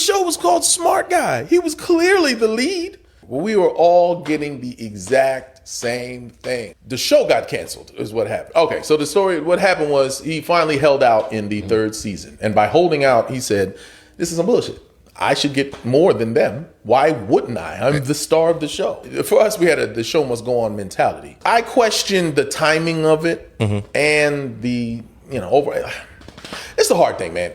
show was called Smart Guy. He was clearly the lead. We were all getting the exact same thing. The show got canceled is what happened. Okay, so the story, what happened was he finally held out in the third season. And by holding out, he said, this is some bullshit. I should get more than them. Why wouldn't I? I'm the star of the show. For us, we had the show must go on mentality. I questioned the timing of it and the, it's the hard thing, man.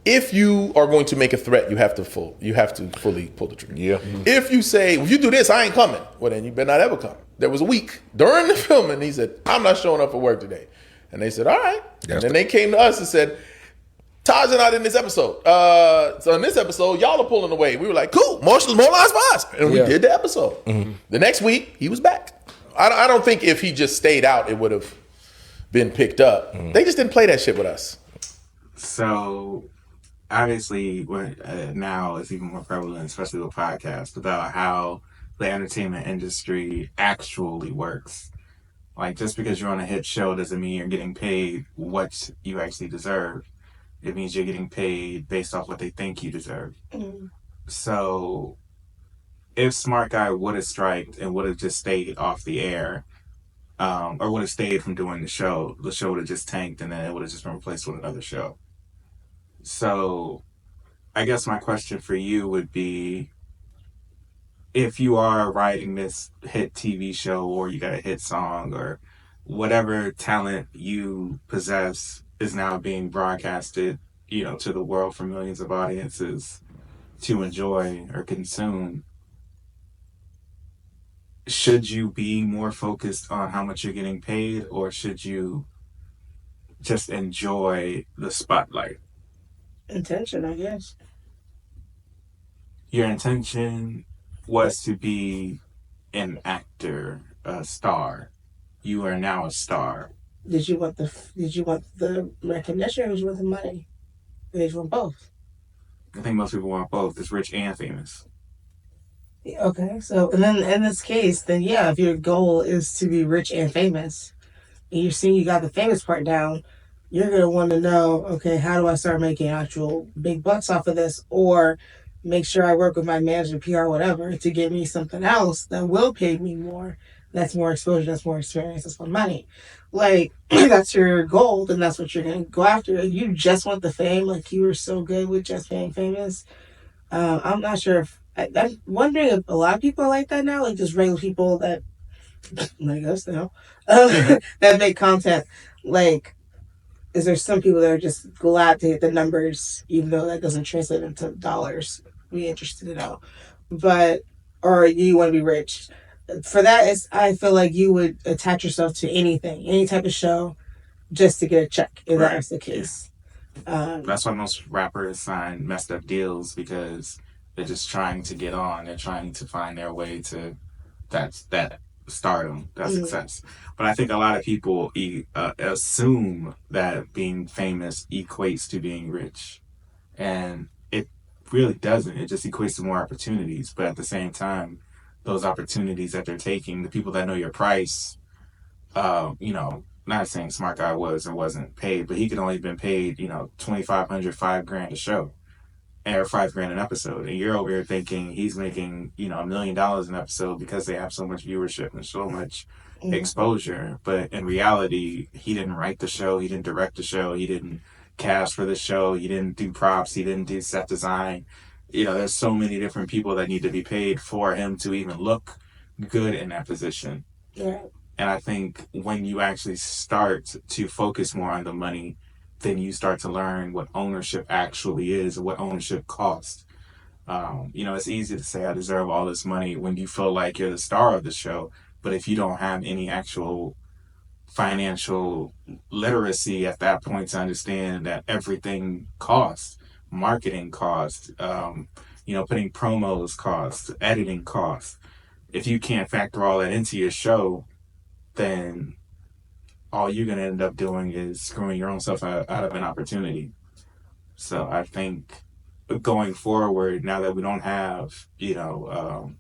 If you are going to make a threat, you have to fully pull the trigger. Yeah. If you say, if you do this, I ain't coming, well then you better not ever come. There was a week during the filming, he said, I'm not showing up for work today. And they said, all right. And then they came to us and said, Taj and I in this episode. So in this episode, y'all are pulling away. We were like, cool, more lines for us. And we did the episode. The next week, he was back. I don't think if he just stayed out, it would have been picked up. They just didn't play that shit with us. So obviously, now it's even more prevalent, especially with podcasts, about how the entertainment industry actually works. Like, just because you're on a hit show doesn't mean you're getting paid what you actually deserve. It means you're getting paid based off what they think you deserve. So if Smart Guy would have striked and would have just stayed off the air, or would have stayed from doing the show would have just tanked, and then it would have just been replaced with another show. So I guess my question for you would be, if you are writing this hit TV show, or you got a hit song, or whatever talent you possess is now being broadcasted, to the world for millions of audiences to enjoy or consume, should you be more focused on how much you're getting paid, or should you just enjoy the spotlight? Intention, I guess. Your intention was to be an actor, a star. You are now a star. Did you want the recognition, or did you want the money? Or did you want both? I think most people want both. It's rich and famous. Okay, so and then in this case, then yeah, if your goal is to be rich and famous, and you're seeing you got the famous part down, you're gonna want to know, okay, how do I start making actual big bucks off of this, or make sure I work with my manager, PR, whatever, to get me something else that will pay me more. That's more exposure, that's more experience, that's more money. Like, that's your goal, then that's what you're going to go after. If you just want the fame, like you were so good with just being famous, I'm not sure if... I'm wondering if a lot of people are like that now, like just regular people that, like us now, that make content. Like, is there some people that are just glad to hit the numbers, even though that doesn't translate into dollars? Be interested to know. But, or you want to be rich. For that, I feel like you would attach yourself to anything, any type of show, just to get a check, if that was the case. Yeah. That's why most rappers sign messed up deals, because they're just trying to get on. They're trying to find their way to that stardom, that success. But I think a lot of people assume that being famous equates to being rich. And it really doesn't. It just equates to more opportunities. But at the same time, those opportunities that they're taking, the people that know your price, not saying Smart Guy was or wasn't paid, but he could only have been paid, $2,500, $5,000 a show, or $5,000 an episode. And you're over here thinking he's making, $1 million an episode because they have so much viewership and so much exposure. But in reality, he didn't write the show, he didn't direct the show, he didn't cast for the show, he didn't do props, he didn't do set design. There's so many different people that need to be paid for him to even look good in that position. Yeah. And I think when you actually start to focus more on the money, then you start to learn what ownership actually is, what ownership costs. It's easy to say I deserve all this money when you feel like you're the star of the show, but if you don't have any actual financial literacy at that point to understand that everything costs, marketing costs, putting promos costs, editing costs. If you can't factor all that into your show, then all you're going to end up doing is screwing your own self out of an opportunity. So I think going forward, now that we don't have, I'm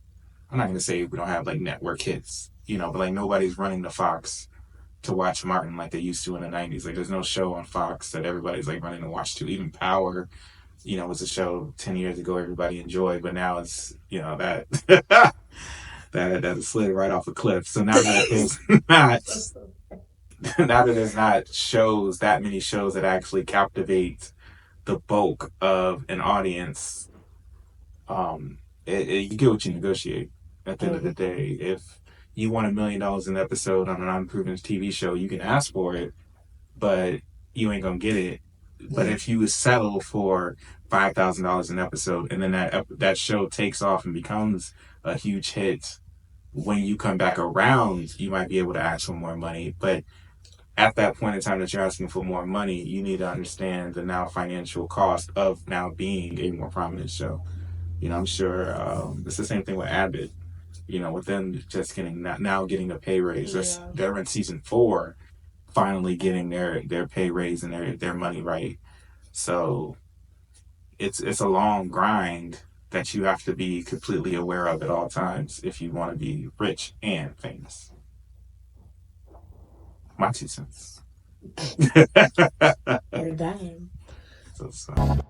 not going to say we don't have like network hits, but like nobody's running to Fox to watch Martin like they used to in the 90s. Like there's no show on Fox that everybody's like running to watch to. Even Power, was a show 10 years ago everybody enjoyed, but now it's, that that slid right off a cliff. So now that there's not now that there's not that many shows that actually captivate the bulk of an audience, you get what you negotiate. At the end of the day, if you want $1 million an episode on an unproven TV show, you can ask for it, but you ain't gonna get it. But if you settle for $5,000 an episode, and then that show takes off and becomes a huge hit, when you come back around, you might be able to ask for more money. But at that point in time that you're asking for more money, you need to understand the now financial cost of now being a more prominent show. I'm sure it's the same thing with Abbott. With them just getting a pay raise. They're in season 4, finally getting their pay raise and their money right. So it's a long grind that you have to be completely aware of at all times if you want to be rich and famous. My 2 cents. Every dime. So.